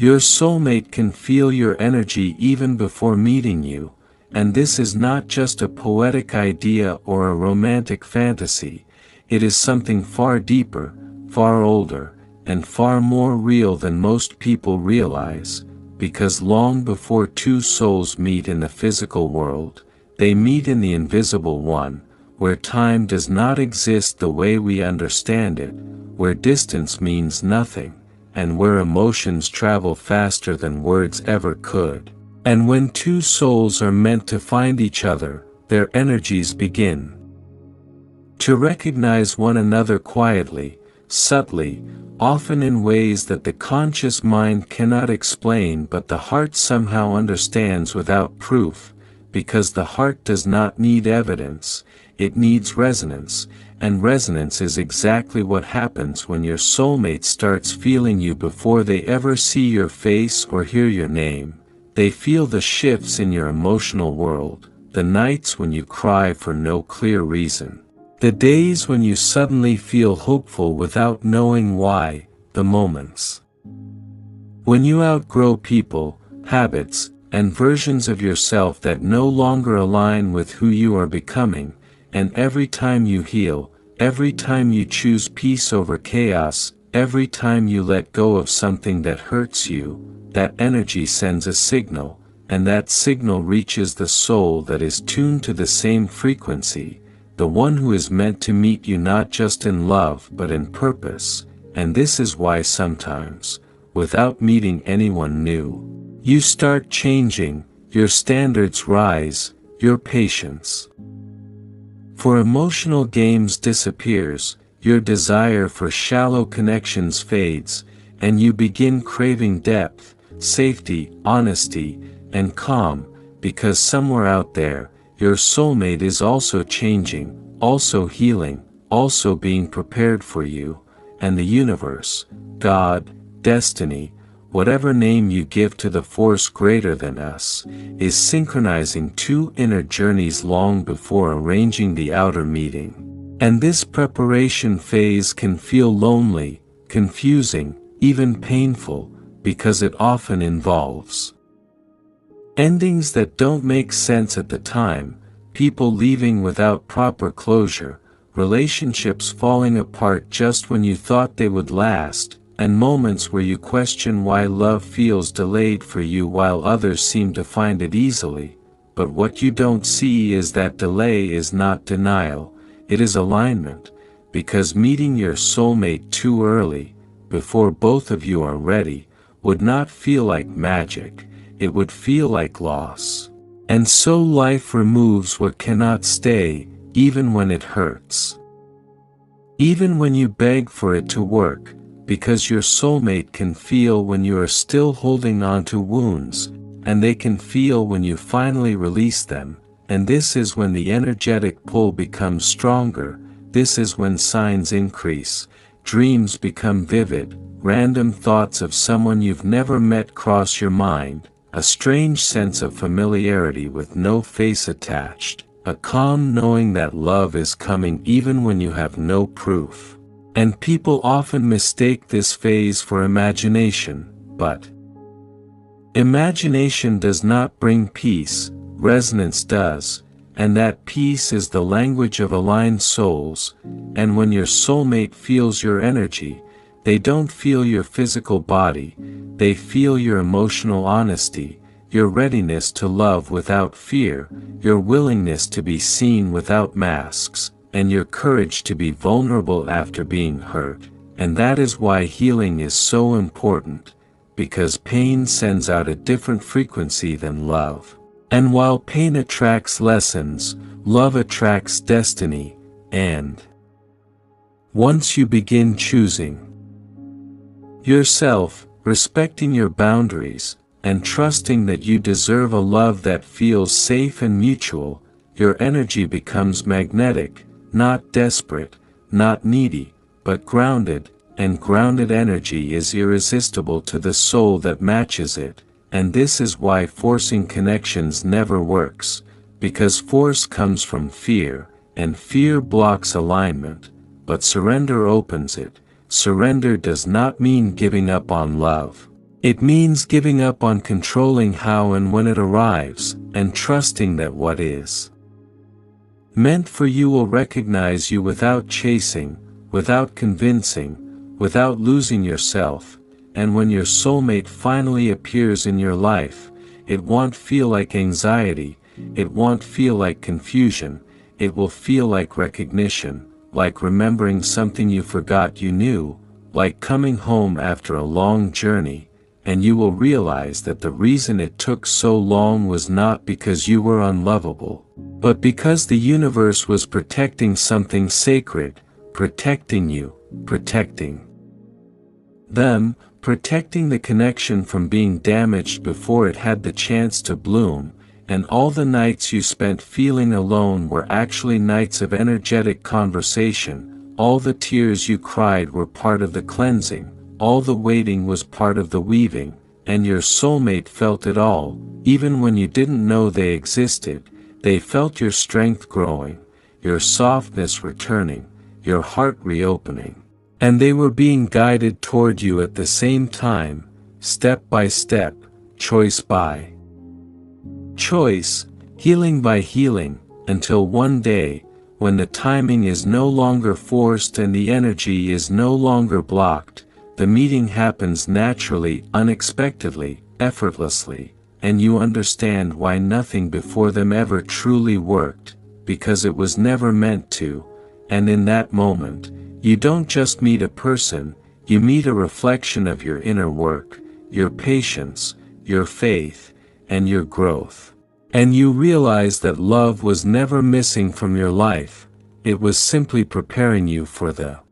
Your soulmate can feel your energy even before meeting you, and this is not just a poetic idea or a romantic fantasy, it is something far deeper, far older, and far more real than most people realize, because long before two souls meet in the physical world, they meet in the invisible one, where time does not exist the way we understand it, where distance means nothing, and where emotions travel faster than words ever could. And when two souls are meant to find each other, their energies begin to recognize one another quietly, subtly, often in ways that the conscious mind cannot explain but the heart somehow understands without proof, because the heart does not need evidence, it needs resonance, and resonance is exactly what happens when your soulmate starts feeling you before they ever see your face or hear your name. They feel the shifts in your emotional world, the nights when you cry for no clear reason, the days when you suddenly feel hopeful without knowing why, the moments when you outgrow people, habits, and versions of yourself that no longer align with who you are becoming, and every time you heal, every time you choose peace over chaos, every time you let go of something that hurts you, that energy sends a signal, and that signal reaches the soul that is tuned to the same frequency, the one who is meant to meet you not just in love but in purpose, and this is why sometimes, without meeting anyone new, you start changing, your standards rise, your patience for emotional games disappears, your desire for shallow connections fades, and you begin craving depth, safety, honesty, and calm, because somewhere out there, your soulmate is also changing, also healing, also being prepared for you, and the universe, God, destiny, whatever name you give to the force greater than us, is synchronizing two inner journeys long before arranging the outer meeting. And this preparation phase can feel lonely, confusing, even painful, because it often involves endings that don't make sense at the time, people leaving without proper closure, relationships falling apart just when you thought they would last, and moments where you question why love feels delayed for you while others seem to find it easily. But what you don't see is that delay is not denial, it is alignment, because meeting your soulmate too early, before both of you are ready, would not feel like magic, it would feel like loss. And so life removes what cannot stay, even when it hurts. Even when you beg for it to work, because your soulmate can feel when you are still holding on to wounds, and they can feel when you finally release them, and this is when the energetic pull becomes stronger, this is when signs increase, dreams become vivid, random thoughts of someone you've never met cross your mind, a strange sense of familiarity with no face attached, a calm knowing that love is coming even when you have no proof. And people often mistake this phase for imagination, but imagination does not bring peace, resonance does, and that peace is the language of aligned souls, and when your soulmate feels your energy, they don't feel your physical body, they feel your emotional honesty, your readiness to love without fear, your willingness to be seen without masks, and your courage to be vulnerable after being hurt, and that is why healing is so important, because pain sends out a different frequency than love. And while pain attracts lessons, love attracts destiny, and once you begin choosing yourself, respecting your boundaries, and trusting that you deserve a love that feels safe and mutual, your energy becomes magnetic, not desperate, not needy, but grounded, and grounded energy is irresistible to the soul that matches it, and this is why forcing connections never works, because force comes from fear, and fear blocks alignment, but surrender opens it. Surrender does not mean giving up on love. It means giving up on controlling how and when it arrives, and trusting that what is meant for you will recognize you without chasing, without convincing, without losing yourself, and when your soulmate finally appears in your life, it won't feel like anxiety, it won't feel like confusion, it will feel like recognition, like remembering something you forgot you knew, like coming home after a long journey, and you will realize that the reason it took so long was not because you were unlovable, but because the universe was protecting something sacred, protecting you, protecting them, protecting the connection from being damaged before it had the chance to bloom, and all the nights you spent feeling alone were actually nights of energetic conversation, all the tears you cried were part of the cleansing, all the waiting was part of the weaving, and your soulmate felt it all, even when you didn't know they existed. They felt your strength growing, your softness returning, your heart reopening. And they were being guided toward you at the same time, step by step, choice by choice, healing by healing, until one day, when the timing is no longer forced and the energy is no longer blocked, the meeting happens naturally, unexpectedly, effortlessly, and you understand why nothing before them ever truly worked, because it was never meant to, and in that moment, you don't just meet a person, you meet a reflection of your inner work, your patience, your faith, and your growth. And you realize that love was never missing from your life, it was simply preparing you for the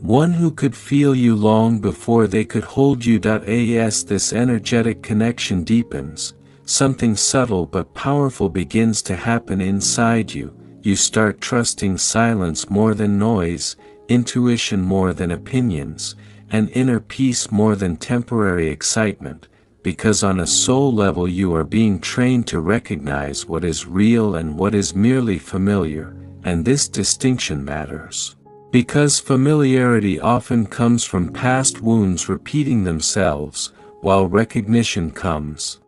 one who could feel you long before they could hold you. As this energetic connection deepens, something subtle but powerful begins to happen inside you. You start trusting silence more than noise, intuition more than opinions, and inner peace more than temporary excitement, because on a soul level you are being trained to recognize what is real and what is merely familiar, and this distinction matters. Because familiarity often comes from past wounds repeating themselves, while recognition comes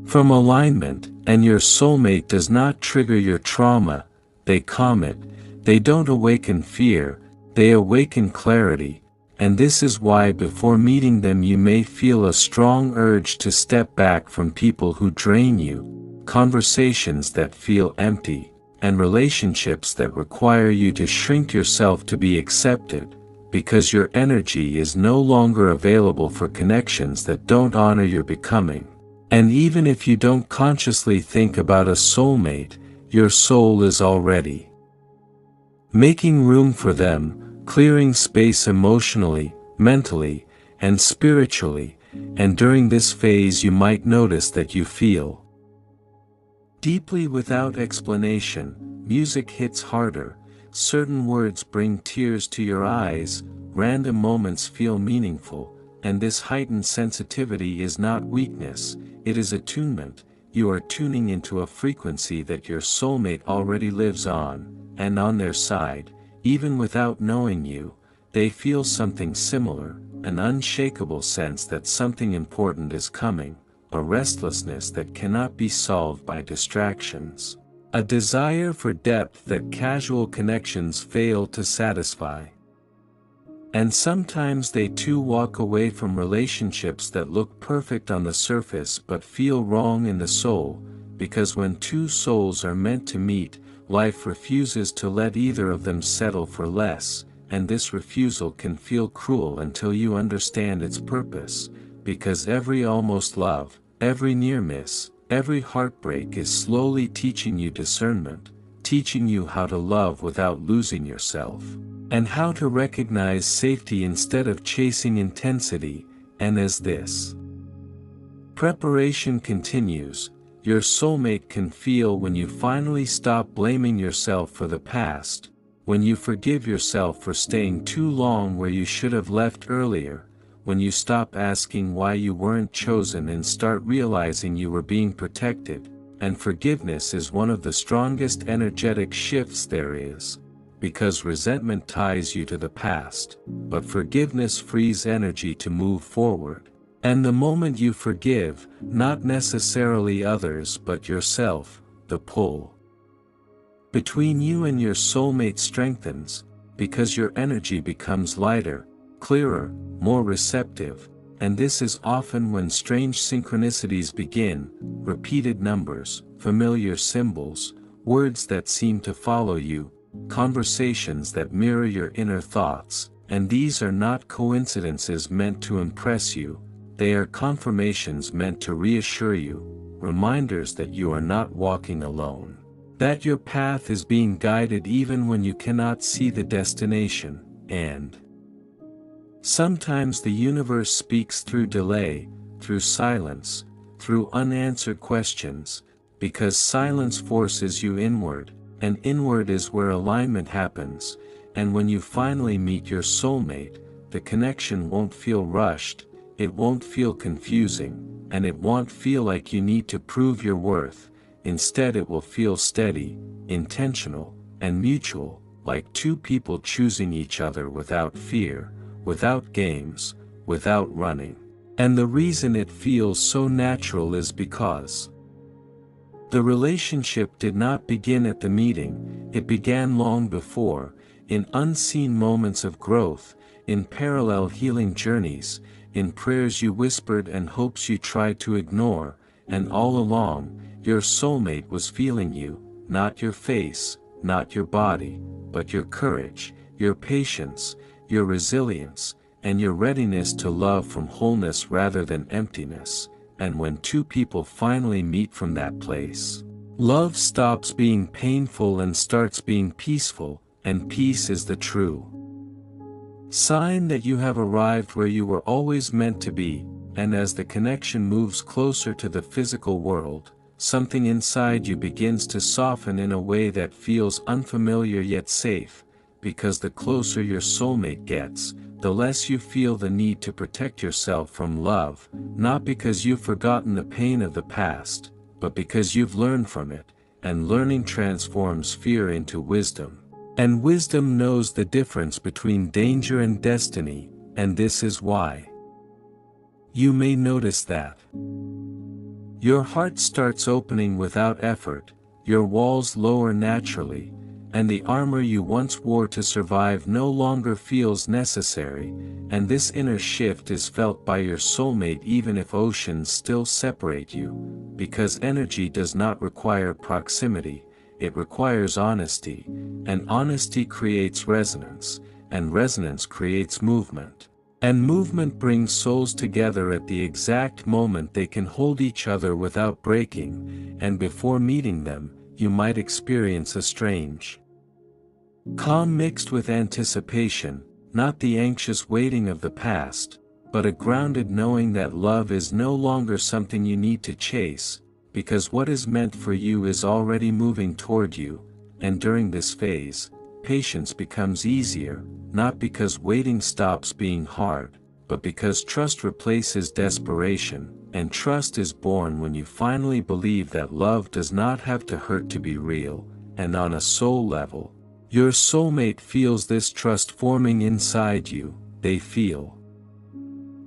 from alignment, and your soulmate does not trigger your trauma, they calm it, they don't awaken fear, they awaken clarity, and this is why before meeting them you may feel a strong urge to step back from people who drain you, conversations that feel empty, and relationships that require you to shrink yourself to be accepted, because your energy is no longer available for connections that don't honor your becoming. And even if you don't consciously think about a soulmate, your soul is already making room for them, clearing space emotionally, mentally, and spiritually, and during this phase you might notice that you feel deeply without explanation, music hits harder, certain words bring tears to your eyes, random moments feel meaningful, and this heightened sensitivity is not weakness, it is attunement. You are tuning into a frequency that your soulmate already lives on, and on their side, even without knowing you, they feel something similar, an unshakable sense that something important is coming, a restlessness that cannot be solved by distractions, a desire for depth that casual connections fail to satisfy. And sometimes they too walk away from relationships that look perfect on the surface but feel wrong in the soul, because when two souls are meant to meet, life refuses to let either of them settle for less, and this refusal can feel cruel until you understand its purpose, because every almost love, every near miss, every heartbreak is slowly teaching you discernment, teaching you how to love without losing yourself, and how to recognize safety instead of chasing intensity. And as this preparation continues, your soulmate can feel when you finally stop blaming yourself for the past, when you forgive yourself for staying too long where you should have left earlier, when you stop asking why you weren't chosen and start realizing you were being protected, and forgiveness is one of the strongest energetic shifts there is. because resentment ties you to the past, but forgiveness frees energy to move forward. And the moment you forgive, not necessarily others but yourself, the pull between you and your soulmate strengthens, because your energy becomes lighter, clearer, more receptive, and this is often when strange synchronicities begin, repeated numbers, familiar symbols, words that seem to follow you, conversations that mirror your inner thoughts, and these are not coincidences meant to impress you, they are confirmations meant to reassure you, reminders that you are not walking alone, that your path is being guided even when you cannot see the destination, and sometimes the universe speaks through delay, through silence, through unanswered questions, because silence forces you inward, and inward is where alignment happens, and when you finally meet your soulmate, the connection won't feel rushed, it won't feel confusing, and it won't feel like you need to prove your worth, instead it will feel steady, intentional, and mutual, like two people choosing each other without fear, without games, without running. And the reason it feels so natural is because the relationship did not begin at the meeting, it began long before, in unseen moments of growth, in parallel healing journeys, in prayers you whispered and hopes you tried to ignore, and all along, your soulmate was feeling you, not your face, not your body, but your courage, your patience, your resilience, and your readiness to love from wholeness rather than emptiness. And when two people finally meet from that place, love stops being painful and starts being peaceful, and peace is the true sign that you have arrived where you were always meant to be. And as the connection moves closer to the physical world, something inside you begins to soften in a way that feels unfamiliar yet safe, because the closer your soulmate gets, the less you feel the need to protect yourself from love, not because you've forgotten the pain of the past, but because you've learned from it, and learning transforms fear into wisdom. And wisdom knows the difference between danger and destiny, and this is why you may notice that your heart starts opening without effort, your walls lower naturally, and the armor you once wore to survive no longer feels necessary, and this inner shift is felt by your soulmate even if oceans still separate you, because energy does not require proximity, it requires honesty, and honesty creates resonance, and resonance creates movement. And movement brings souls together at the exact moment they can hold each other without breaking, and before meeting them, you might experience a strange calm mixed with anticipation, not the anxious waiting of the past, but a grounded knowing that love is no longer something you need to chase, because what is meant for you is already moving toward you, and during this phase, patience becomes easier, not because waiting stops being hard, but because trust replaces desperation, and trust is born when you finally believe that love does not have to hurt to be real, and on a soul level, your soulmate feels this trust forming inside you. They feel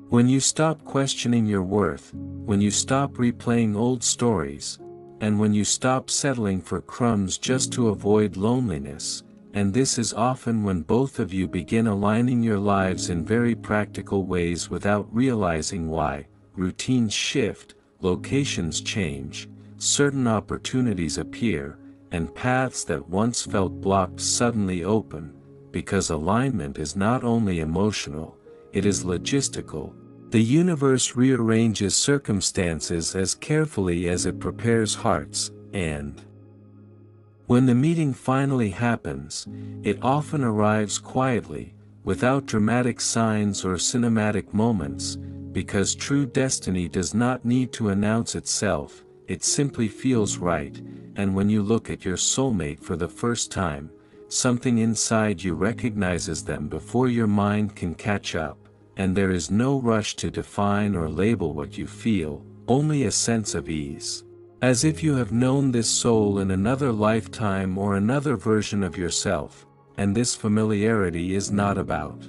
when you stop questioning your worth, when you stop replaying old stories, and when you stop settling for crumbs just to avoid loneliness. And this is often when both of you begin aligning your lives in very practical ways without realizing why. Routines shift, locations change, certain opportunities appear, and paths that once felt blocked suddenly open, because alignment is not only emotional, it is logistical. The universe rearranges circumstances as carefully as it prepares hearts, and when the meeting finally happens, it often arrives quietly, without dramatic signs or cinematic moments, because true destiny does not need to announce itself, it simply feels right, and when you look at your soulmate for the first time, something inside you recognizes them before your mind can catch up, and there is no rush to define or label what you feel, only a sense of ease. As if you have known this soul in another lifetime or another version of yourself, and this familiarity is not about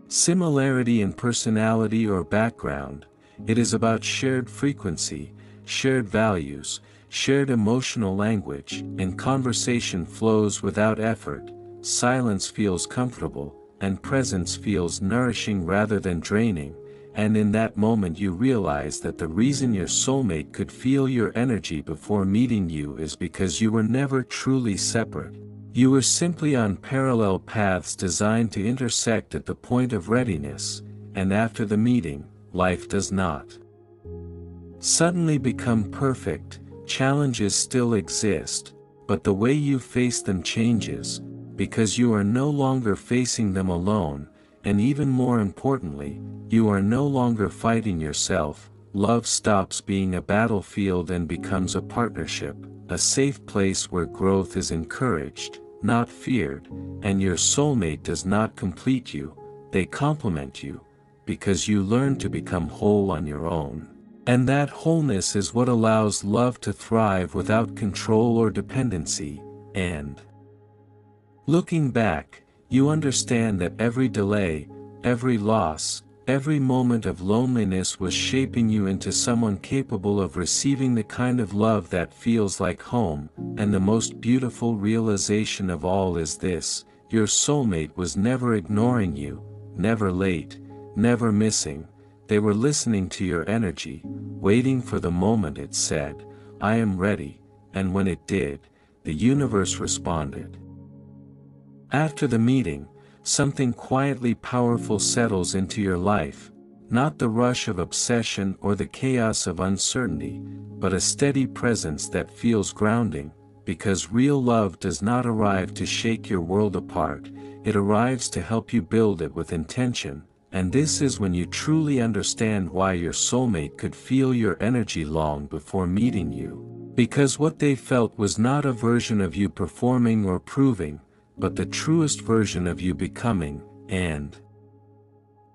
similarity in personality or background. It is about shared frequency, shared values, shared emotional language, and conversation flows without effort, silence feels comfortable, and presence feels nourishing rather than draining, and in that moment you realize that the reason your soulmate could feel your energy before meeting you is because you were never truly separate. You were simply on parallel paths designed to intersect at the point of readiness, and after the meeting, life does not suddenly become perfect. Challenges still exist, but the way you face them changes, because you are no longer facing them alone, and even more importantly, you are no longer fighting yourself. Love stops being a battlefield and becomes a partnership, a safe place where growth is encouraged, not feared, and your soulmate does not complete you, they complement you, because you learn to become whole on your own. And that wholeness is what allows love to thrive without control or dependency, and looking back, you understand that every delay, every loss, every moment of loneliness was shaping you into someone capable of receiving the kind of love that feels like home, and the most beautiful realization of all is this: your soulmate was never ignoring you, never late, never missing. They were listening to your energy, waiting for the moment it said, "I am ready," and when it did, the universe responded. After the meeting, something quietly powerful settles into your life, not the rush of obsession or the chaos of uncertainty, but a steady presence that feels grounding, because real love does not arrive to shake your world apart, it arrives to help you build it with intention. And this is when you truly understand why your soulmate could feel your energy long before meeting you. Because what they felt was not a version of you performing or proving, but the truest version of you becoming. And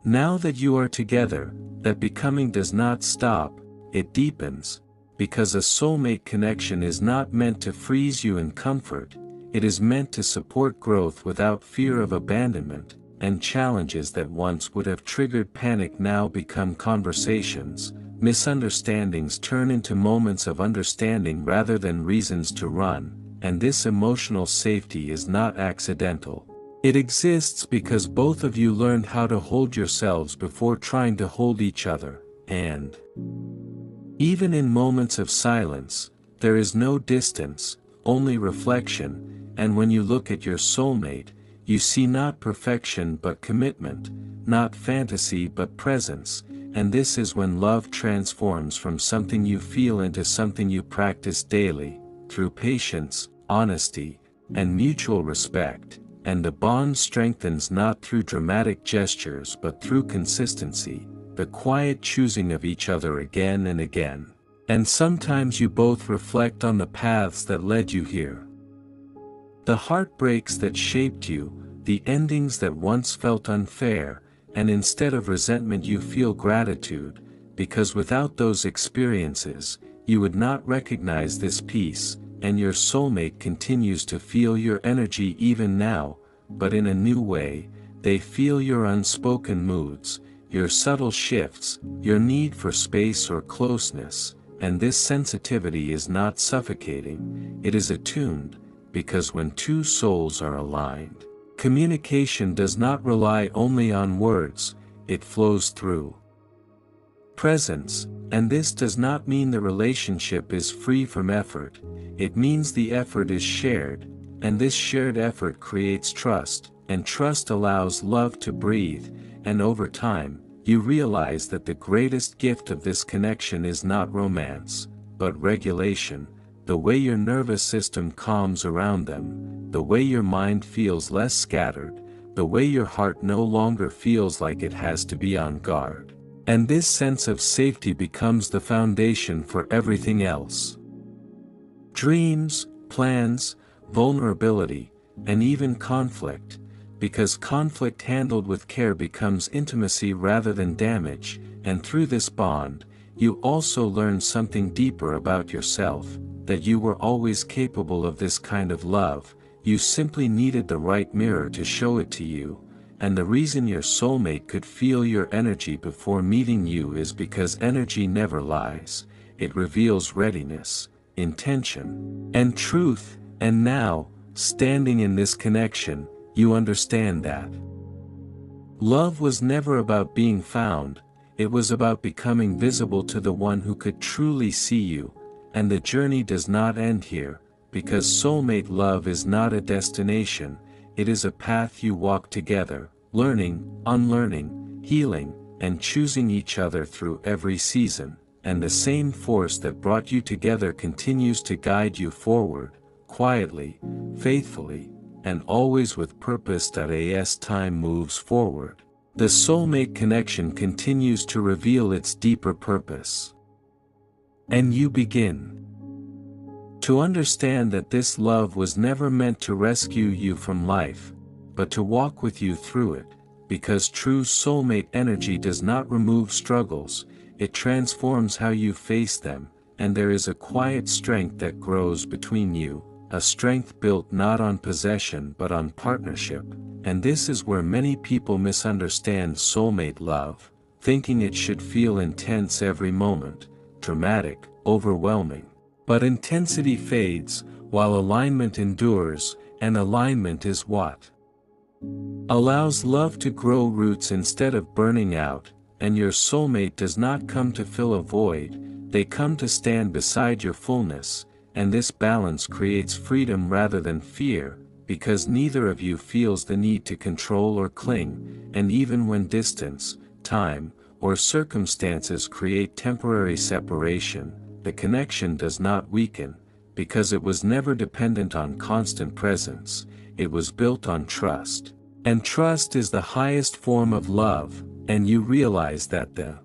now that you are together, that becoming does not stop, it deepens. Because a soulmate connection is not meant to freeze you in comfort, it is meant to support growth without fear of abandonment. And challenges that once would have triggered panic now become conversations, misunderstandings turn into moments of understanding rather than reasons to run, and this emotional safety is not accidental. It exists because both of you learned how to hold yourselves before trying to hold each other, and even in moments of silence, there is no distance, only reflection, and when you look at your soulmate, you see not perfection but commitment, not fantasy but presence, and this is when love transforms from something you feel into something you practice daily, through patience, honesty, and mutual respect, and the bond strengthens not through dramatic gestures but through consistency, the quiet choosing of each other again and again. And sometimes you both reflect on the paths that led you here. The heartbreaks that shaped you, the endings that once felt unfair, and instead of resentment you feel gratitude, because without those experiences, you would not recognize this peace, and your soulmate continues to feel your energy even now, but in a new way. They feel your unspoken moods, your subtle shifts, your need for space or closeness, and this sensitivity is not suffocating, it is attuned. Because when two souls are aligned, communication does not rely only on words, it flows through presence, and this does not mean the relationship is free from effort, it means the effort is shared, and this shared effort creates trust, and trust allows love to breathe, and over time, you realize that the greatest gift of this connection is not romance, but regulation. The way your nervous system calms around them, the way your mind feels less scattered, the way your heart no longer feels like it has to be on guard. And this sense of safety becomes the foundation for everything else. Dreams, plans, vulnerability, and even conflict, because conflict handled with care becomes intimacy rather than damage, and through this bond, you also learn something deeper about yourself. That you were always capable of this kind of love, you simply needed the right mirror to show it to you, and the reason your soulmate could feel your energy before meeting you is because energy never lies, it reveals readiness, intention, and truth, and now, standing in this connection, you understand that love was never about being found, it was about becoming visible to the one who could truly see you, and the journey does not end here, because soulmate love is not a destination, it is a path you walk together, learning, unlearning, healing, and choosing each other through every season, and the same force that brought you together continues to guide you forward, quietly, faithfully, and always with purpose. As time moves forward, the soulmate connection continues to reveal its deeper purpose. And you begin to understand that this love was never meant to rescue you from life, but to walk with you through it, because true soulmate energy does not remove struggles, it transforms how you face them, and there is a quiet strength that grows between you, a strength built not on possession but on partnership, and this is where many people misunderstand soulmate love, thinking it should feel intense every moment, dramatic, overwhelming. But intensity fades, while alignment endures, and alignment is what allows love to grow roots instead of burning out, and your soulmate does not come to fill a void, they come to stand beside your fullness, and this balance creates freedom rather than fear, because neither of you feels the need to control or cling, and even when distance, time, or circumstances create temporary separation, the connection does not weaken, because it was never dependent on constant presence, it was built on trust. And trust is the highest form of love, and you realize that the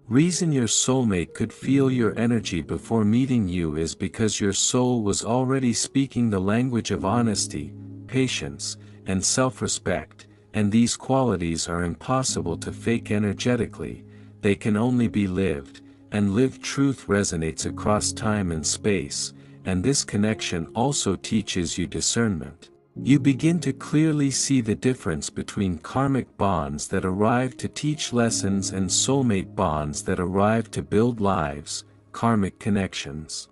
reason your soulmate could feel your energy before meeting you is because your soul was already speaking the language of honesty, patience, and self-respect, and these qualities are impossible to fake energetically, they can only be lived, and lived truth resonates across time and space, and this connection also teaches you discernment. You begin to clearly see the difference between karmic bonds that arrive to teach lessons and soulmate bonds that arrive to build lives. Karmic connections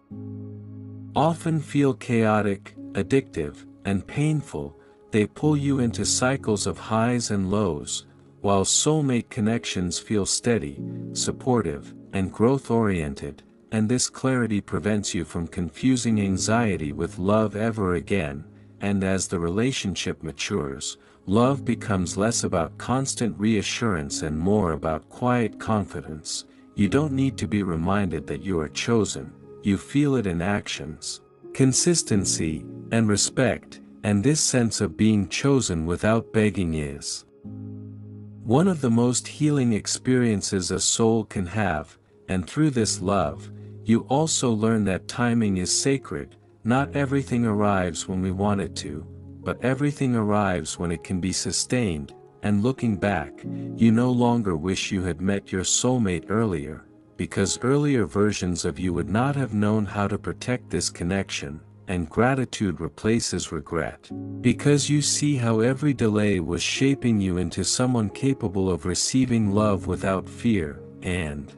often feel chaotic, addictive, and painful, they pull you into cycles of highs and lows, while soulmate connections feel steady, supportive, and growth-oriented, and this clarity prevents you from confusing anxiety with love ever again. And as the relationship matures, love becomes less about constant reassurance and more about quiet confidence. You don't need to be reminded that you are chosen, you feel it in actions, consistency, and respect, and this sense of being chosen without begging is one of the most healing experiences a soul can have, and through this love, you also learn that timing is sacred. Not everything arrives when we want it to, but everything arrives when it can be sustained, and looking back, you no longer wish you had met your soulmate earlier, because earlier versions of you would not have known how to protect this connection, and gratitude replaces regret, because you see how every delay was shaping you into someone capable of receiving love without fear, and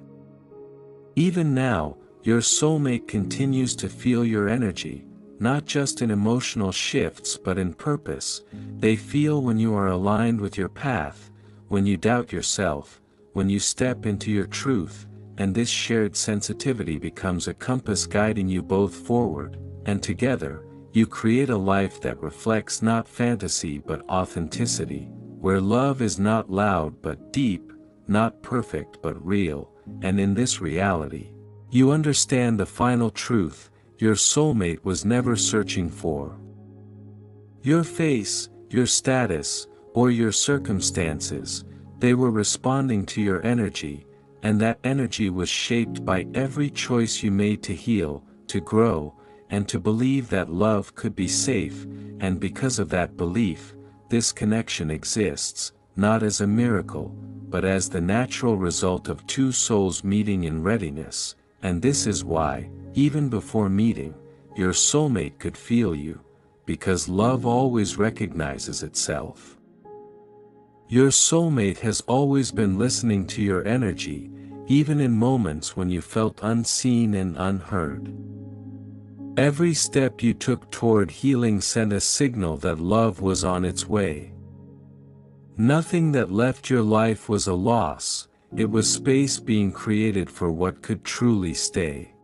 even now, your soulmate continues to feel your energy, not just in emotional shifts but in purpose. They feel when you are aligned with your path, when you doubt yourself, when you step into your truth, and this shared sensitivity becomes a compass guiding you both forward, and together, you create a life that reflects not fantasy but authenticity, where love is not loud but deep, not perfect but real, and in this reality, you understand the final truth, your soulmate was never searching for your face, your status, or your circumstances, they were responding to your energy, and that energy was shaped by every choice you made to heal, to grow, and to believe that love could be safe, and because of that belief, this connection exists, not as a miracle, but as the natural result of two souls meeting in readiness. And this is why, even before meeting, your soulmate could feel you, because love always recognizes itself. Your soulmate has always been listening to your energy, even in moments when you felt unseen and unheard. Every step you took toward healing sent a signal that love was on its way. Nothing that left your life was a loss, it was space being created for what could truly stay.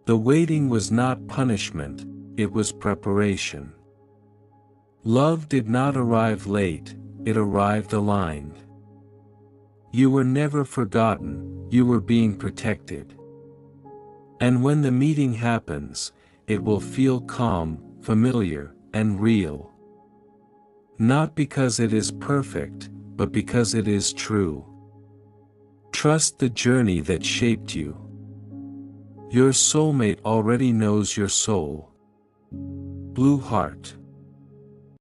The waiting was not punishment, it was preparation. Love did not arrive late, it arrived aligned. You were never forgotten, you were being protected. And when the meeting happens, it will feel calm, familiar, and real. Not because it is perfect, but because it is true. Trust the journey that shaped you. Your soulmate already knows your soul. Blue Heart.